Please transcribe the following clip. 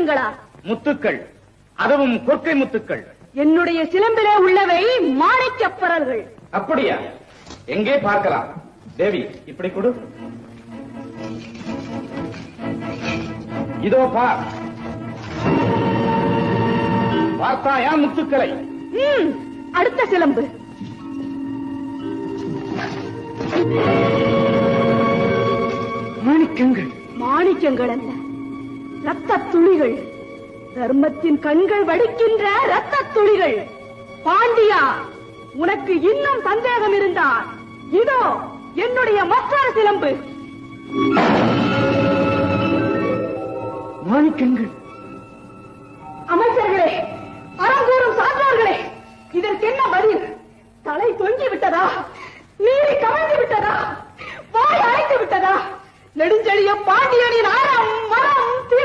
மாணிக்கங்களா? முத்துக்கள், அதுவும் கொற்கை முத்துக்கள். என்னுடைய சிலம்பிலே உள்ளவை மாணிக்கப்பரல்கள். அப்படியா? எங்கே பார்க்கலாம்? தேவி, இப்படி கொடு. இதோ பார். பார்த்தாயா முத்துக்களை? அடுத்த சிலம்பு. மாணிக்கங்கள். மாணிக்கங்கள் அல்ல, ரத்த துளிகள். தர்மத்தின் கண்கள் வடிக்கின்ற ரத்த துளிகள். பாண்டியா, உனக்கு இன்னும் சந்தேகம் இருந்தால் இதோ என்னுடைய மற்றொரு சிலம்பு. மாணிக்கங்கள்.